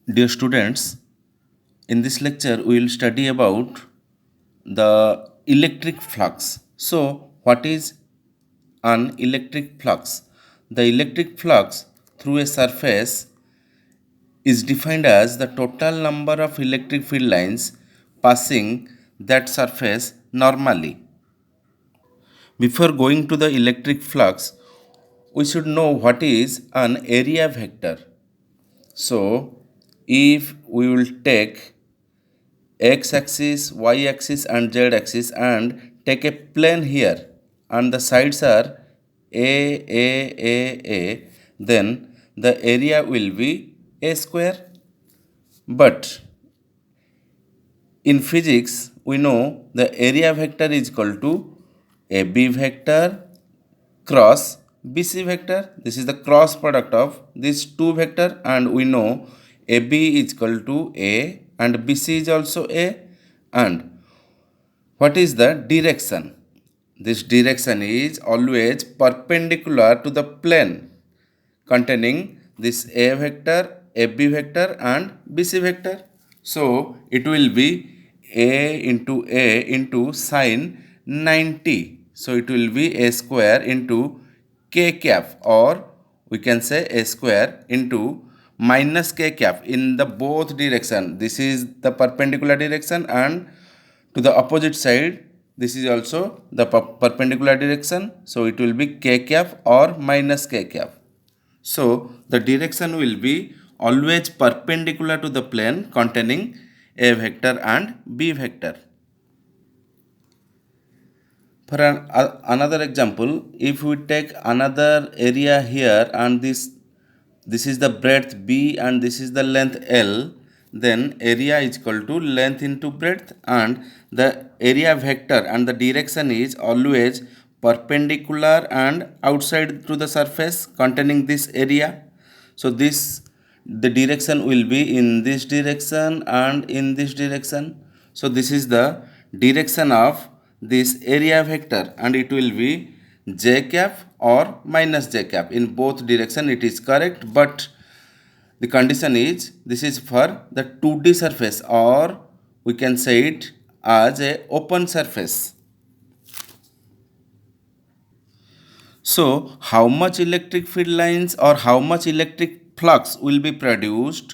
Dear students, in this lecture we will study about the electric flux. So, what is an electric flux? The electric flux through a surface is defined as the total number of electric field lines passing that surface normally. Before going to the electric flux, we should know what is an area vector. So, if we will take x axis, y axis and z axis and take a plane here and the sides are a, then the area will be a square. But in physics we know the area vector is equal to AB vector cross BC vector. This is the cross product of these two vector, and we know AB is equal to A and BC is also A. And what is the direction? This direction is always perpendicular to the plane containing this A vector, AB vector and BC vector. So it will be A into sine 90. So it will be A square into K cap, or we can say A square into minus K cap in the both direction. This is the perpendicular direction, and to the opposite side this is also the perpendicular direction. So it will be K cap or minus K cap. So the direction will be always perpendicular to the plane containing A vector and B vector. For another example, if we take another area here and this is the breadth B and this is the length L, then area is equal to length into breadth, and the area vector and the direction is always perpendicular and outside to the surface containing this area. So this the direction will be in this direction and in this direction. So this is the direction of this area vector, and it will be j cap or minus j cap. In both direction it is correct, but the condition is this is for the 2D surface, or we can say it as a open surface. So, how much electric field lines or how much electric flux will be produced,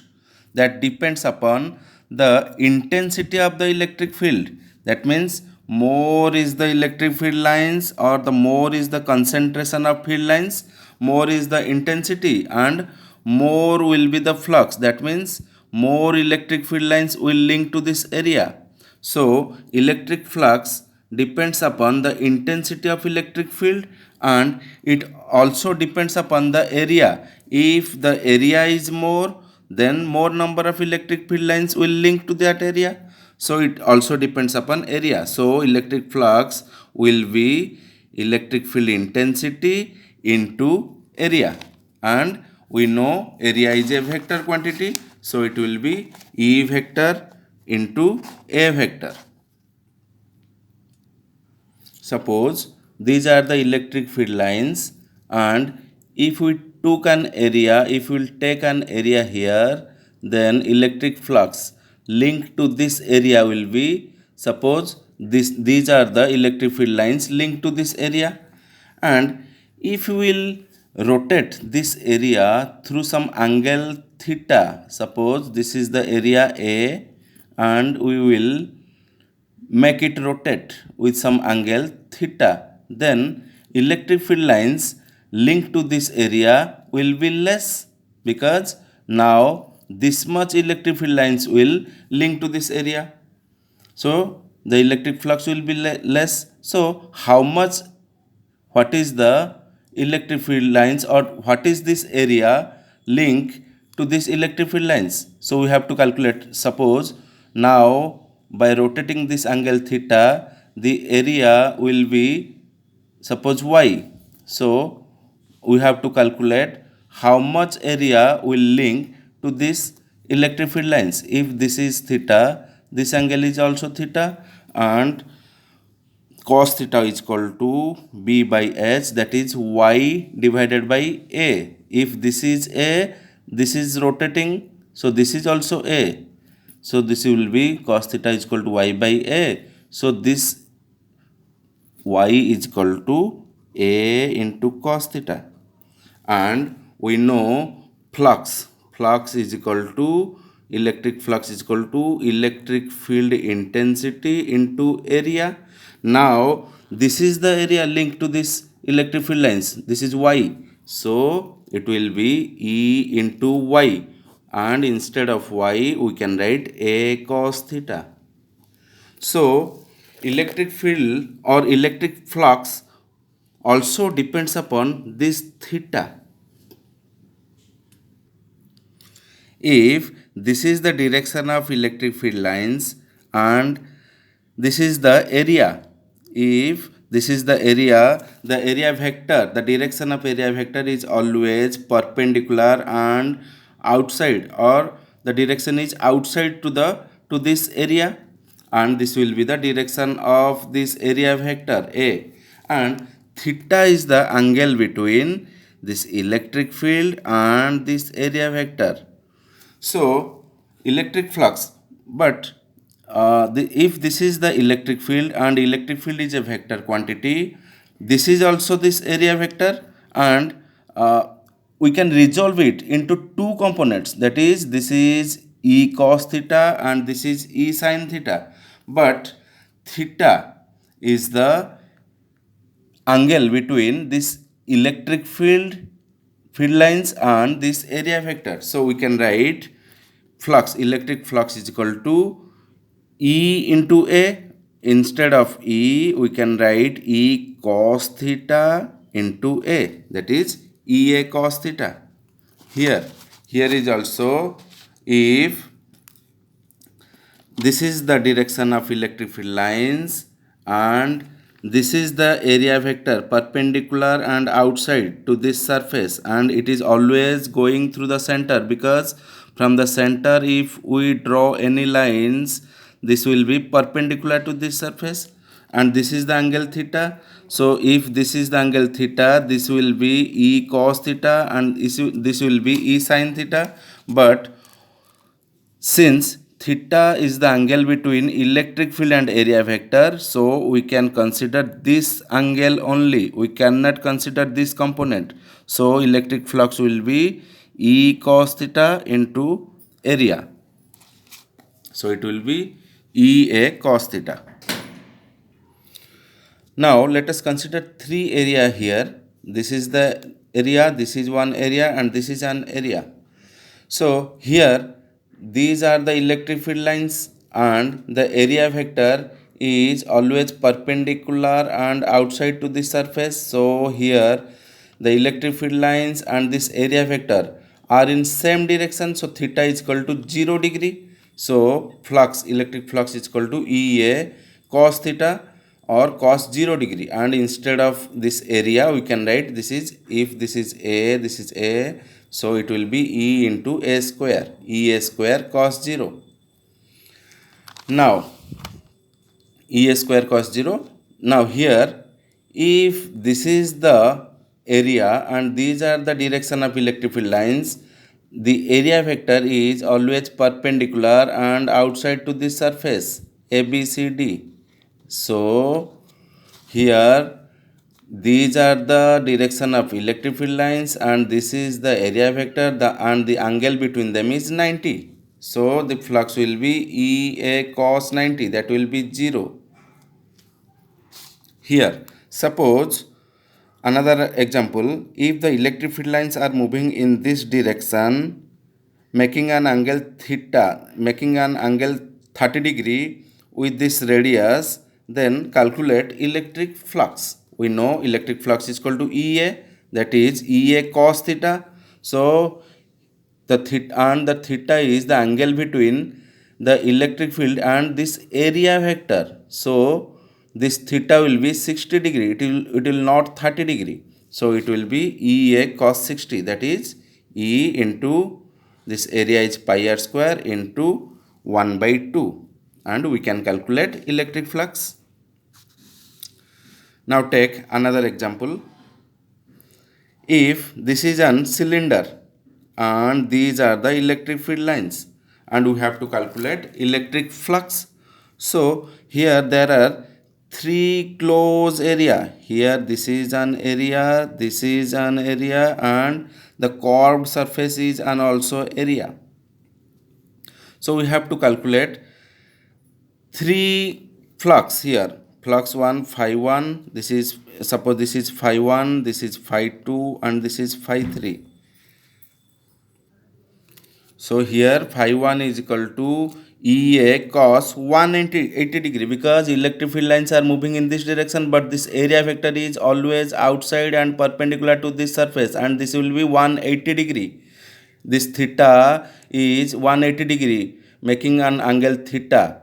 that depends upon the intensity of the electric field. That means more is the electric field lines or the more is the concentration of field lines, more is the intensity and more will be the flux. That means more electric field lines will link to this area. So, electric flux depends upon the intensity of electric field, and it also depends upon the area. If the area is more, then more number of electric field lines will link to that area. So it also depends upon area. So electric flux will be electric field intensity into area, and we know area is a vector quantity, so it will be E vector into A vector. Suppose these are the electric field lines, and if we take an area here, then electric flux linked to this area will be, suppose these are the electric field lines linked to this area, and if we will rotate this area through some angle theta, suppose this is the area A and we will make it rotate with some angle theta, then electric field lines linked to this area will be less, because now this much electric field lines will link to this area. So the electric flux will be less. So how much, what is the electric field lines or what is this area link to this electric field lines? So we have to calculate. Suppose now by rotating this angle theta, the area will be, suppose y. So we have to calculate how much area will link to this electric field lines. If this is theta, this angle is also theta, and cos theta is equal to b by h, that is y divided by a. If this is a, this is rotating, So this is also A. So this will be cos theta is equal to y by A. So this y is equal to A into cos theta. And we know flux is equal to electric flux is equal to electric field intensity into area. Now this is the area linked to this electric field lines, this is y, so it will be E into y, and instead of y we can write A cos theta. So electric field or electric flux also depends upon this theta. If this is the direction of electric field lines and this is the area, if this is the area vector, the direction of area vector is always perpendicular and outside, or the direction is outside to this area, and this will be the direction of this area vector A, and theta is the angle between this electric field and this area vector. So electric flux, but if this is the electric field and electric field is a vector quantity, this is also this area vector, and we can resolve it into two components, that is this is E cos theta and this is E sin theta, but theta is the angle between this electric field lines and this area vector. So we can write electric flux is equal to E into A. Instead of E we can write E cos theta into A, that is EA cos theta. Here is also, if this is the direction of electric field lines and this is the area vector perpendicular and outside to this surface, and it is always going through the center, because from the center if we draw any lines, this will be perpendicular to this surface, and this is the angle theta. So if this is the angle theta, this will be E cos theta and this will be E sin theta. But since theta is the angle between electric field and area vector, so we can consider this angle only. We cannot consider this component. So electric flux will be E cos theta into area. So it will be EA cos theta. Now let us consider three area here. This is the area, this is one area, and this is an area. So here these are the electric field lines and the area vector is always perpendicular and outside to the surface. So here the electric field lines and this area vector are in same direction, so theta is equal to 0 degree. So electric flux is equal to EA cos theta or cos 0 degree, and instead of this area we can write this is, if this is A, so it will be E into A square, EA square cos 0. Now EA square cos 0. Now here, if this is the area and these are the direction of electric field lines, the area vector is always perpendicular and outside to this surface ABCD. So here these are the direction of electric field lines and this is the area vector, and the angle between them is 90. So the flux will be EA cos 90, that will be 0. Here, suppose another example, if the electric field lines are moving in this direction, making an angle 30 degree with this radius, then calculate electric flux. We know electric flux is equal to EA, that is EA cos theta. So the theta is the angle between the electric field and this area vector. So this theta will be 60 degree, it will not 30 degree. So it will be EA cos 60, that is E into this area is pi r square into 1 by 2, and we can calculate electric flux. Now take another example. If this is an cylinder and these are the electric field lines, and we have to calculate electric flux. So here there are three closed area. Here this is an area, this is an area, and the curved surface is an also area. So we have to calculate three flux here. Flux 1 phi 1, this is, suppose this is phi 1, this is phi 2, and this is phi 3. So here phi 1 is equal to EA cos 180 degree, because electric field lines are moving in this direction, but this area vector is always outside and perpendicular to this surface, and this will be 180 degree. This theta is 180 degree, making an angle theta.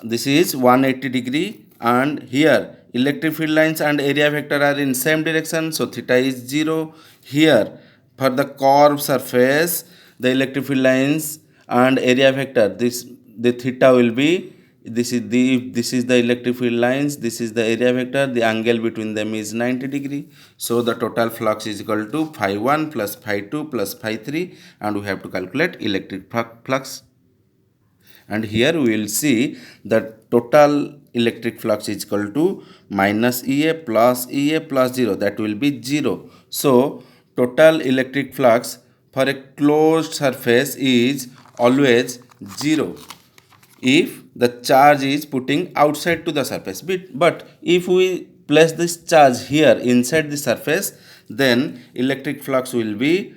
This is 180 degree, and here electric field lines and area vector are in same direction, so theta is 0. Here for the curved surface, the electric field lines and area vector, the theta will be, this is the electric field lines, this is the area vector, the angle between them is 90 degree. So the total flux is equal to phi 1 plus phi 2 plus phi 3, and we have to calculate electric flux. And here we will see that total electric flux is equal to minus EA plus 0, that will be 0. So total electric flux for a closed surface is always 0 if the charge is putting outside to the surface. But if we place this charge here inside the surface, then electric flux will be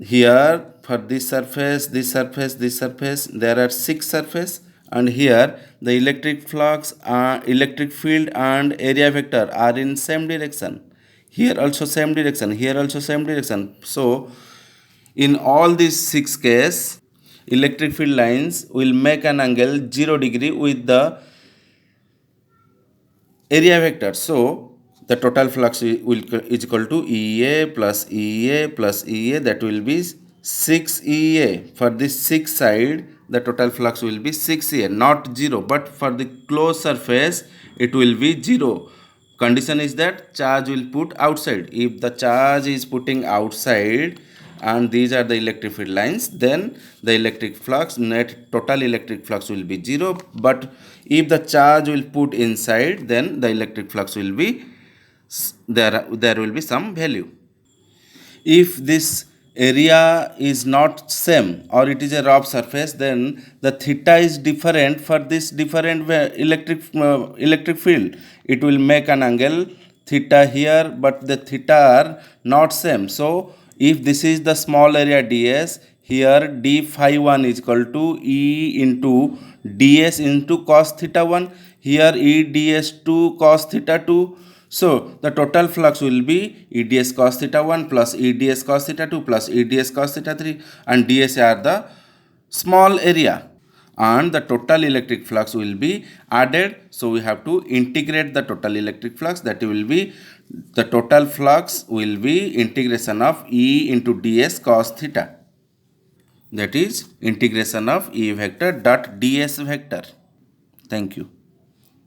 here for this surface, this surface, this surface, there are 6 surface, and here the electric flux, electric field and area vector are in same direction. Here also same direction, here also same direction. So in all these 6 cases, electric field lines will make an angle 0 degree with the area vector. So the total flux is equal to EA plus EA plus EA, that will be 6 EA. For this 6 side, the total flux will be 6 EA, not 0. But for the closed surface, it will be 0. Condition is that charge will put outside. If the charge is putting outside and these are the electric field lines, then the electric flux, net total electric flux will be 0. But if the charge will put inside, then the electric flux will be, there will be some value. If this area is not same or it is a rough surface, then the theta is different for this different electric field. It will make an angle theta here, but the theta are not same. So if this is the small area ds, here d phi 1 is equal to E into ds into cos theta 1, here E ds 2 cos theta 2. So the total flux will be EDS cos theta 1 plus EDS cos theta 2 plus EDS cos theta 3, and ds are the small area, and the total electric flux will be added. So we have to integrate the total electric flux, that will be, the total flux will be integration of E into ds cos theta, that is integration of E vector dot ds vector. Thank you.